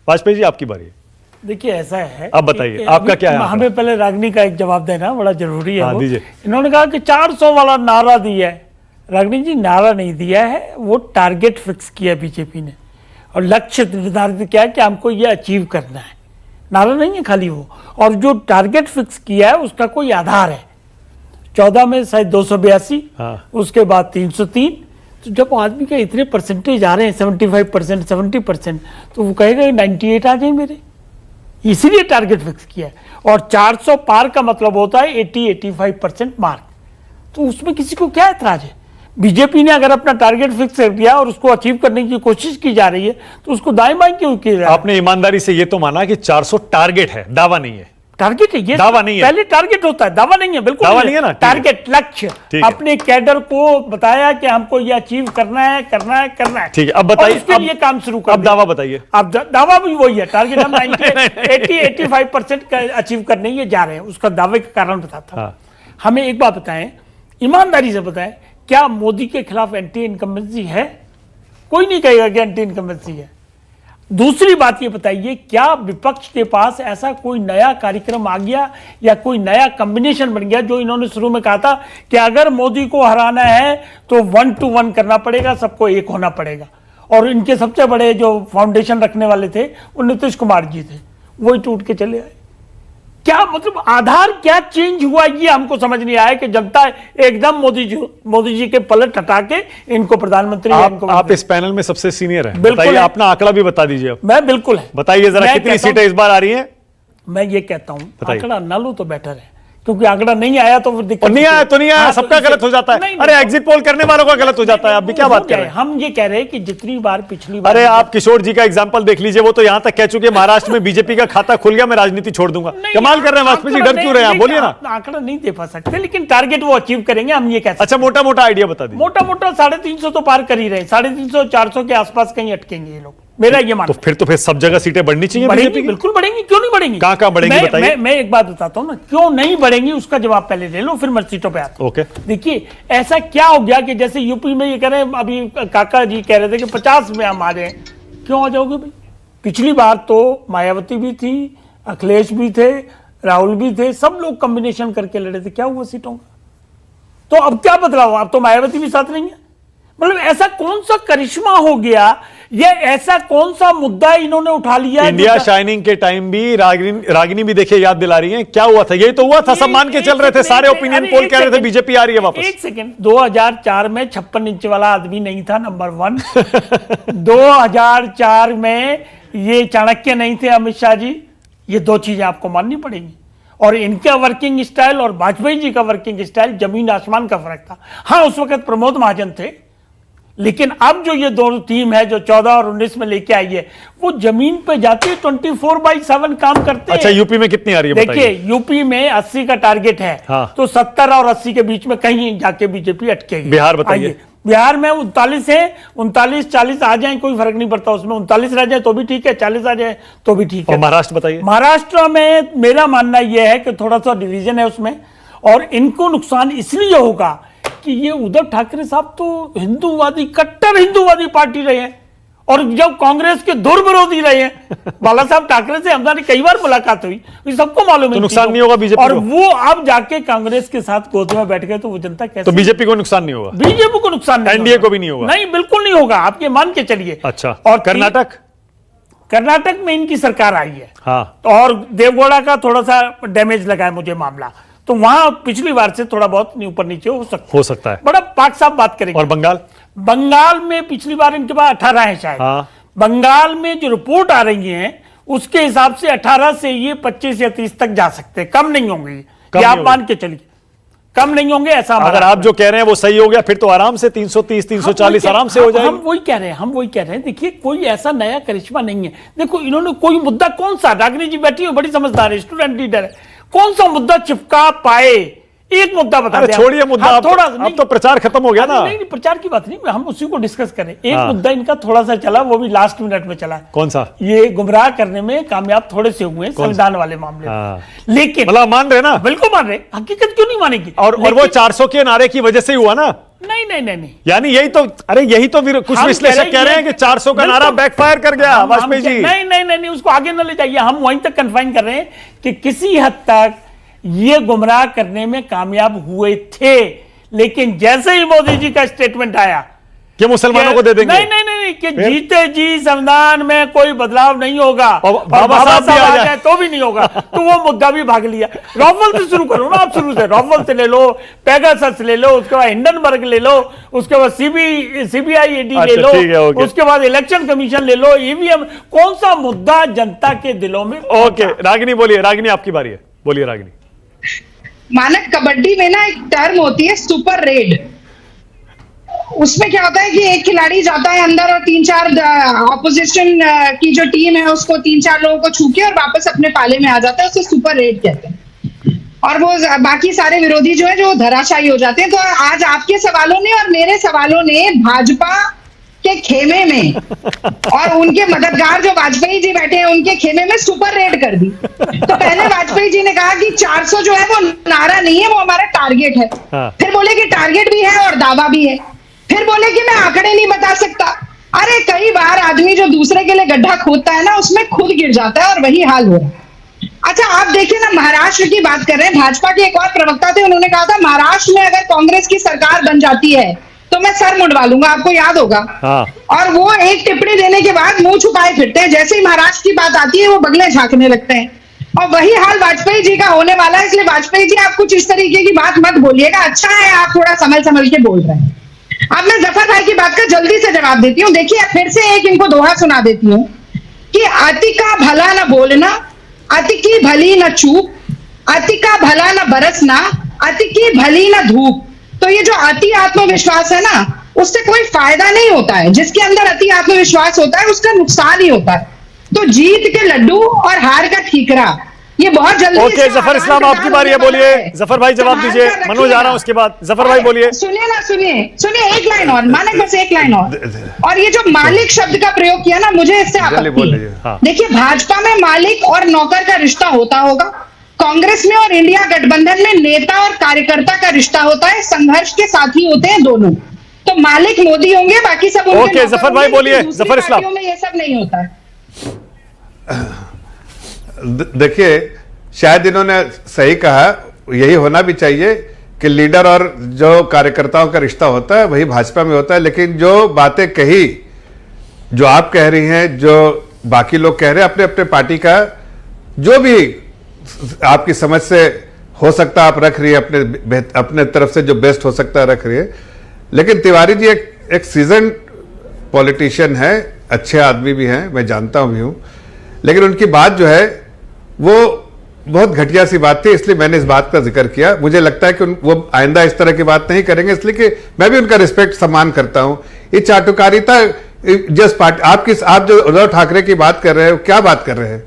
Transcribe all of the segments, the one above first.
वाजपेयी जी आपकी बारी है। देखिए ऐसा है, अब बताइए आपका क्या है? हमें पहले रागिनी का एक जवाब देना बड़ा जरूरी है। हाँ, दीजिए। इन्होंने कहा कि 400 वाला नारा दिया है। रागिनी जी, नारा नहीं दिया है, वो टारगेट फिक्स किया बीजेपी ने और लक्ष्य निर्धारित किया कि हमको ये अचीव करना है। नारा नहीं है खाली वो, और जो टारगेट फिक्स किया है उसका कोई आधार है। 14 में शायद 282, उसके बाद 303। तो जब आदमी के इतने परसेंटेज आ रहे हैं 75%, 70%, तो वो कहेगा 98 आ जाए मेरे, इसीलिए टारगेट फिक्स किया है। और 400 पार का मतलब होता है 80-85% मार्क। तो उसमें किसी को क्या ऐतराज है? बीजेपी ने अगर अपना टारगेट फिक्स कर दिया और उसको अचीव करने की कोशिश की जा रही है तो उसको दाएं बाएं क्यों किया जा रहा है? आपने ईमानदारी से ये तो माना कि 400 टारगेट है, दावा नहीं है। टारगेट है ये, दावा नहीं है। पहले टारगेट होता है, दावा नहीं है। बिल्कुल दावा नहीं है ना, टारगेट, लक्ष्य। अपने कैडर को बताया कि हमको ये अचीव करना है, करना है, करना है। ठीक है, अब बताइए, उसके लिए काम शुरू कर। अब दावा बताइए। अब दावा भी वही है, टारगेट हम 80-85% अचीव करने ये जा रहे हैं। उसका दावे का कारण बताता हूं। हमें एक बात बताएं, ईमानदारी से बताएं, क्या मोदी के खिलाफ एंटी इनकम्बेंसी है? कोई नहीं कहेगा कि एंटी इनकम्बेंसी है। दूसरी बात ये बताइए, क्या विपक्ष के पास ऐसा कोई नया कार्यक्रम आ गया या कोई नया कॉम्बिनेशन बन गया? जो इन्होंने शुरू में कहा था कि अगर मोदी को हराना है तो 1 to 1 करना पड़ेगा, सबको एक होना पड़ेगा। और इनके सबसे बड़े जो फाउंडेशन रखने वाले थे वो नीतीश कुमार जी थे, वही टूट के चले आए। क्या मतलब आधार क्या चेंज हुआ, ये हमको समझ नहीं आया कि जनता एकदम मोदी जी के पलट हटा के इनको प्रधानमंत्री। आप इस पैनल में सबसे सीनियर हैं, बताइए अपना आंकड़ा भी बता दीजिए। मैं बिल्कुल है, बताइए जरा कितनी सीटें इस बार आ रही हैं? मैं ये कहता हूं आंकड़ा ना लो तो बेटर है, क्योंकि आंकड़ा नहीं आया तो फिर दिक्कत नहीं आया तो नहीं आया, सबका गलत हो जाता है। अरे एग्जिट पोल करने वालों का गलत हो जाता है। आप भी क्या बात कर रहे हैं? हम ये कह रहे हैं कि जितनी बार पिछली बार, अरे आप किशोर जी का एग्जांपल देख लीजिए, वो तो यहां तक कह चुके महाराष्ट्र में बीजेपी का खाता खुल गया, मैं राजनीति छोड़ दूंगा। कमाल कर रहे हैं वाजपेयी जी, डर क्यों रहे हैं? बोलिए ना। आंकड़ा नहीं दे पा सकते, लेकिन टारगेट वो अचीव करेंगे, हम ये कह सकते। अच्छा, मोटा मोटा आइडिया बता दीजिए। मोटा मोटा 350 तो पार कर ही रहे, 350 400 के आसपास कहीं अटकेंगे ये लोग, मेरा ये मानना। तो फिर सब जगह सीटें बढ़नी चाहिए, बढ़ेंगी, बिल्कुल बढ़ेंगी, क्यों नहीं बढ़ेंगी? कहां बढ़ेंगी बताइए। मैं एक बात बताता हूं ना, क्यों नहीं बढ़ेंगी उसका जवाब पहले ले लो, फिर मैं सीटों पे आता हूं। ओके, देखिए ऐसा क्या हो गया कि जैसे यूपी में ये कह रहे हैं, अभी काका जी कह रहे थे कि 50 में हम आ जाए। क्यों आ जाओगे भाई? पिछली बार तो मायावती भी थी, अखिलेश भी थे, राहुल भी थे, सब लोग कॉम्बिनेशन करके लड़े थे। क्या हुआ सीटों का? तो अब क्या बदलाव? अब तो मायावती भी साथ नहीं है। मतलब ऐसा कौन सा करिश्मा हो गया, ये ऐसा कौन सा मुद्दा इन्होंने उठा लिया? इंडिया शाइनिंग के टाइम भी रागिनी भी देखिए याद दिला रही हैं, क्या हुआ था? यही तो हुआ था, सब मान के चल रहे थे, सारे ओपिनियन पोल कह रहे थे बीजेपी आ रही है वापस। एक सेकंड, 2004 में 56 इंच वाला आदमी नहीं था, नंबर 1। 2004 में ये चाणक्य नहीं थे अमित शाह जी। ये दो चीजें आपको माननी पड़ेंगी। और इनका वर्किंग स्टाइल और वाजपेयी जी का वर्किंग स्टाइल जमीन आसमान का फर्क था। हाँ, उस वक्त प्रमोद महाजन थे, लेकिन अब जो ये दोनों टीम है जो 14 और 19 में लेके आई है, वो जमीन पे जाती है, 24/7 काम करते हैं। अच्छा, यूपी में कितनी आ रही है? देखिए यूपी में 80 का टारगेट है। हाँ। तो 70 और 80 के बीच में कहीं जाके बीजेपी अटकेगी। बिहार बताइए। बिहार में 39 है, 39-40 आ जाए कोई फर्क नहीं पड़ता उसमें। 39 रह जाए तो भी ठीक है, 40 आ जाए तो भी ठीक है। और महाराष्ट्र बताइए। महाराष्ट्र में मेरा मानना यह है कि थोड़ा सा डिवीजन है उसमें, और इनको नुकसान इसलिए होगा कि ये उद्धव ठाकरे साहब तो हिंदूवादी, कट्टर हिंदूवादी पार्टी रहे हैं, और जब कांग्रेस के दूर विरोधी रहे हैं। बाला साहब ठाकरे से हमारी कई बार मुलाकात हुई, सबको मालूम है। तो नुकसान नहीं होगा बीजेपी और को? वो अब जाके कांग्रेस के साथ गोद में बैठ गए तो वो जनता कैसे? तो बीजेपी को नुकसान नहीं होगा? बीजेपी को नुकसान नहीं, एनडीए को भी नहीं होगा? नहीं, बिल्कुल नहीं होगा, आप ये मान के चलिए। अच्छा, और कर्नाटक में इनकी सरकार आई है। हाँ। और देवगौड़ा का थोड़ा सा डैमेज लगा है मुझे मामला, तो वहां पिछली बार से थोड़ा बहुत ऊपर नीचे हो सकता है। बड़ा पाक साहब बात करेंगे। और बंगाल में पिछली बार इनके पास 18 है शायद। हाँ। बंगाल में जो रिपोर्ट आ रही है उसके हिसाब से 18 से ये 25 या 30 तक जा सकते हैं, कम नहीं होंगे। ये आप मान के चलिए, कम नहीं होंगे ऐसा। अगर आप जो कह रहे हैं वो सही हो गया, फिर तो आराम से 330, 340 आराम से हो जाएगा। हम वही कह रहे हैं। देखिए कोई ऐसा नया करिश्मा नहीं है। देखो इन्होंने कोई मुद्दा, कौन सा, रागिनी जी बैठी हो बड़ी समझदार है, स्टूडेंट लीडर है, कौन सा मुद्दा चिपका पाए? एक मुद्दा बता दें। छोड़िए मुद्दा, हाँ, थोड़ा अब तो प्रचार खत्म हो गया ना। नहीं, प्रचार की बात नहीं, हम उसी को डिस्कस करें। एक मुद्दा इनका थोड़ा सा चला, वो भी लास्ट मिनट में चला। कौन सा? ये गुमराह करने में कामयाब थोड़े से हुए संविधान वाले मामले में। लेकिन मतलब मान रहे ना? बिल्कुल मान रहे, हकीकत क्यों नहीं मानेगी? और वो 400 के नारे की वजह से ही हुआ ना। नहीं नहीं नहीं नहीं, यानी यही तो, अरे यही तो कुछ हम विश्लेषक कह रहे हैं कि 400 का नारा बैकफायर कर गया वाजपेयी जी। नहीं नहीं नहीं नहीं, उसको आगे न ले जाइए। हम वहीं तक कन्फाइन कर रहे हैं कि किसी हद तक ये गुमराह करने में कामयाब हुए थे, लेकिन जैसे ही मोदी जी का स्टेटमेंट आया कि मुसलमानों को दे देंगे, नहीं नहीं नहीं, कि जीते जी संविधान में कोई बदलाव नहीं होगा और बाबा साहब आ जाए तो भी नहीं होगा, तो वो मुद्दा भी भाग लिया। रॉफल से शुरू करो ना आप, शुरू से रॉफल से ले लो, पेगासस ले लो, उसके बाद हिंडनबर्ग ले लो, उसके बाद सीबीआई ईडी ले लो, उसके बाद इलेक्शन कमीशन ले लो, ईवीएम, कौन सा मुद्दा जनता के दिलों में। ओके रागिनी बोलिए, रागिनी आपकी बारी है, बोलिए रागिनी। मानक कबड्डी में ना एक टर्म होती है सुपर रेड। उसमें क्या होता है कि एक खिलाड़ी जाता है अंदर और 3-4 ऑपोजिशन की जो टीम है उसको 3-4 लोगों को छू के और वापस अपने पाले में आ जाता है, उसे सुपर रेड कहते हैं। और वो बाकी सारे विरोधी जो है जो धराशायी हो जाते हैं। तो आज आपके सवालों ने और मेरे सवालों ने भाजपा के खेमे में और उनके मददगार जो वाजपेयी जी बैठे हैं उनके खेमे में सुपर रेड कर दी। तो पहले वाजपेयी जी ने कहा कि 400 जो है वो नारा नहीं है, वो हमारा टारगेट है। फिर बोले कि टारगेट भी है और दावा भी है। फिर बोले कि मैं आंकड़े नहीं बता सकता। अरे कई बार आदमी जो दूसरे के लिए गड्ढा खोदता है ना, उसमें खुद गिर जाता है और वही हाल हो रहा है। अच्छा आप देखिए ना, महाराष्ट्र की बात कर रहे हैं, भाजपा के एक और प्रवक्ता थे, उन्होंने कहा था महाराष्ट्र में अगर कांग्रेस की सरकार बन जाती है तो मैं सर मुंडवा लूंगा, आपको याद होगा। और वो एक टिप्पणी देने के बाद मुंह छुपाए फिरते हैं, जैसे ही महाराष्ट्र की बात आती है वो बगले झांकने लगते हैं। और वही हाल वाजपेयी जी का होने वाला है। इसलिए वाजपेयी जी आप कुछ इस तरीके की बात मत बोलिएगा। अच्छा है आप थोड़ा संभल के बोल रहे हैं। अब मैं जफर भाई की बात का जल्दी से जवाब देती हूँ। देखिए फिर से एक इनको दोहा सुना देती हूँ कि अति का भला न बोलना, अति की भली न चूप, अति का भला न बरसना, अति की भली न धूप। तो ये जो अति आत्मविश्वास है ना, उससे कोई फायदा नहीं होता है। जिसके अंदर अति आत्मविश्वास होता है उसका नुकसान ही होता है। तो जीत के लड्डू और हार का ठीकरा ये बहुत जल्दी। ओके जफर इस्लाम आपकी बारी है, बोलिए। जफर भाई जवाब दीजिए, मनोज आ रहा हूं उसके बाद। जफर भाई बोलिए। सुनिए एक लाइन और, मानक बस एक लाइन और ये जो मालिक शब्द का प्रयोग किया ना, मुझे इससे आपत्ति है। देखिए भाजपा में मालिक और नौकर का रिश्ता होता होगा, कांग्रेस में और इंडिया गठबंधन में नेता और कार्यकर्ता का रिश्ता होता है, संघर्ष के साथी होते हैं दोनों। तो मालिक मोदी होंगे, बाकी सब ओके जफर भाई बोलिए। जफर इस्लाम में ये सब नहीं होता है। देखिए शायद इन्होंने सही कहा, यही होना भी चाहिए कि लीडर और जो कार्यकर्ताओं का रिश्ता होता है वही भाजपा में होता है। लेकिन जो बातें कही, जो आप कह रही हैं, जो बाकी लोग कह रहे हैं, अपने अपने पार्टी का जो भी आपकी समझ से हो सकता है आप रख रही है, अपने तरफ से जो बेस्ट हो सकता है रख रही है। लेकिन तिवारी जी एक सीजन पॉलिटिशियन है, अच्छे आदमी भी हैं, मैं जानता भी हूं। लेकिन उनकी बात जो है वो बहुत घटिया सी बात थी, इसलिए मैंने इस बात का जिक्र किया। मुझे लगता है कि वो आइंदा इस तरह की बात नहीं करेंगे, इसलिए कि मैं भी उनका रिस्पेक्ट सम्मान करता हूं। ये चाटुकारिता जिस पार्टी आप जो उद्धव ठाकरे की बात कर रहे हो, क्या बात कर रहे हैं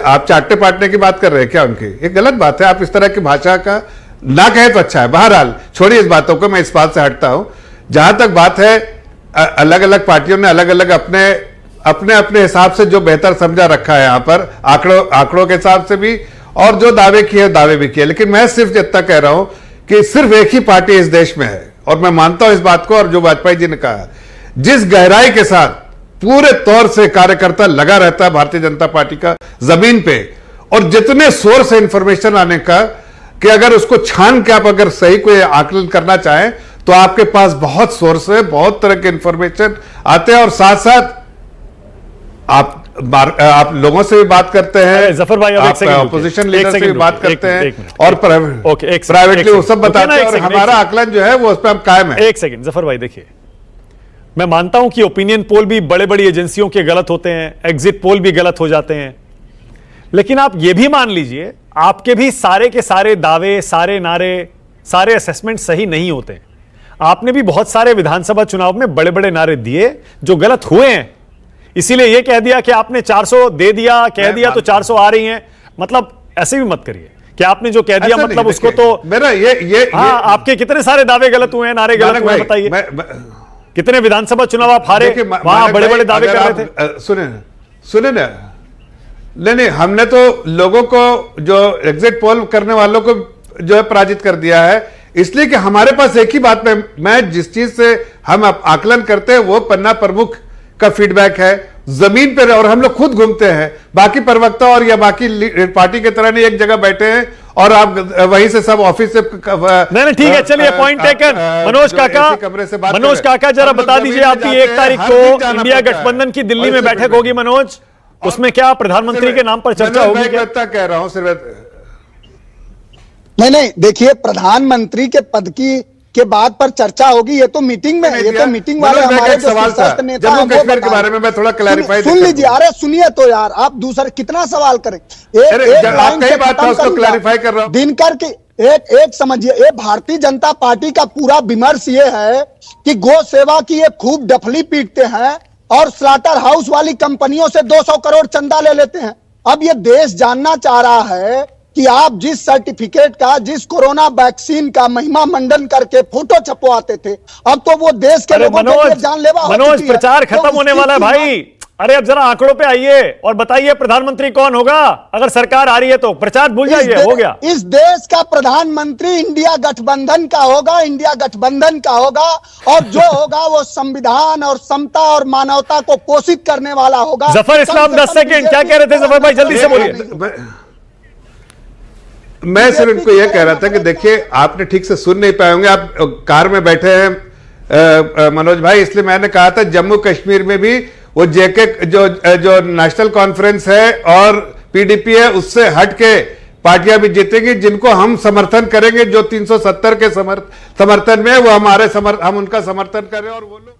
आप चाटने पाटने की बात कर रहे हैं क्या उनकी? ये गलत बात है। आप इस तरह की भाषा का ना कहे तो अच्छा है। बहरहाल छोड़िए इस बातों को, मैं इस बात से हटता हूं। जहां तक बात है, अलग अलग पार्टियों ने अलग अलग अपने हिसाब से जो बेहतर समझा रखा है, यहां पर आंकड़ों के हिसाब से भी, और जो दावे किए दावे भी किए। लेकिन मैं सिर्फ इतना कह रहा हूं कि सिर्फ एक ही पार्टी इस देश में है, और मैं मानता हूं इस बात को। और जो वाजपेयी जी ने कहा, जिस गहराई के साथ पूरे तौर से कार्यकर्ता लगा रहता है भारतीय जनता पार्टी का जमीन पे, और जितने सोर्स है इंफॉर्मेशन आने का, कि अगर उसको छान के आप अगर सही कोई आकलन करना चाहें तो आपके पास बहुत सोर्स है, बहुत तरह के इंफॉर्मेशन आते हैं। और साथ साथ आप लोगों से भी बात करते हैं, जफर भाई आप अपोजिशन लीडर से भी बात करते हैं, और प्राइवेटली वो सब बताते हैं, और हमारा आकलन जो है वो उस पर हम कायम है। एक सेकंड जफर भाई, देखिए मैं मानता हूं कि ओपिनियन पोल भी बड़े बड़ी एजेंसियों के गलत होते हैं, एग्जिट पोल भी गलत हो जाते हैं, लेकिन आप ये भी मान लीजिए आपके भी सारे के सारे दावे, सारे नारे, सारे असेसमेंट सही नहीं होते। आपने भी बहुत सारे विधानसभा चुनाव में बड़े बड़े नारे दिए जो गलत हुए हैं, इसीलिए यह कह दिया कि आपने 400 दे दिया, कह दिया तो 400 आ रही हैं। मतलब ऐसे भी मत करिए कि आपने जो कह दिया मतलब उसको तो मेरा ये आपके कितने सारे दावे गलत हुए हैं, नारे गलत हुए हैं, बताइए कितने विधानसभा चुनाव आप हारे, वहां बड़े बड़े दावे कर रहे थे। सुने ना, नहीं, हमने तो लोगों को, जो एग्जिट पोल करने वालों को जो है पराजित कर दिया है। इसलिए कि हमारे पास एक ही बात में, मैं जिस चीज से हम आकलन करते हैं वो पन्ना प्रमुख का फीडबैक है जमीन पर, और हम लोग खुद घूमते हैं, बाकी प्रवक्ता और या बाकी पार्टी की तरह नहीं एक जगह बैठे हैं और आप वहीं से सब ऑफिस से नहीं ठीक है, चलिए पॉइंट टेकन। मनोज काका, मनोज काका जरा बता दीजिए, आपकी 1 तारीख को इंडिया गठबंधन की दिल्ली में बैठक होगी मनोज, उसमें क्या प्रधानमंत्री के नाम पर चर्चा होगी क्या? कह रहा हूं सिर्फ नहीं, देखिए प्रधानमंत्री के पद की के बाद पर चर्चा होगी, ये तो मीटिंग में, ये तो मीटिंग वाले हमारे जो शीर्षस्थ नेता हैं जम्मू कश्मीर के बारे में मैं थोड़ा क्लैरिफाई सुन लीजिए। अरे सुनिए तो यार, आप दूसरा कितना सवाल करें, एक लाइन से खत्म क्लैरिफाई कर रहा हूं। दिनकर की एक समझिए, ये भारतीय जनता पार्टी का पूरा विमर्श ये है कि गौ सेवा की ये खूब डफली पीटते हैं और स्लाटर हाउस वाली कंपनियों से 200 करोड़ चंदा ले लेते हैं। अब ये देश जानना चाह रहा है कि आप जिस सर्टिफिकेट का, जिस कोरोना वैक्सीन का महिमा मंडन करके फोटो छपवाते थे, अब तो वो देश के लोगों के लिए जानलेवा हो मनोज, चुकी है। प्रचार खत्म होने वाला है भाई। अरे अब जरा आंकड़ों पे आइए और बताइए प्रधानमंत्री कौन होगा। अगर सरकार आ रही है तो प्रचार भूल जाइए, हो गया। इस देश का प्रधानमंत्री इंडिया गठबंधन का होगा, इंडिया गठबंधन का होगा, और जो होगा वो संविधान और समता और मानवता को पोषित करने वाला होगा। जफर इस्लाम 10 सेकंड, क्या कह रहे थे जफर भाई, जल्दी से बोलिए। मैं सिर्फ इनको यह कह रहा था कि देखिए, आपने ठीक से सुन नहीं पाए होंगे, आप कार में बैठे हैं मनोज भाई, इसलिए मैंने कहा था जम्मू कश्मीर में भी वो जेके जो नेशनल कॉन्फ्रेंस है और पीडीपी है, उससे हट के पार्टियां भी जीतेंगी, जिनको हम समर्थन करेंगे, जो 370 के समर्थन में है, वो हम उनका समर्थन करें और वो लोग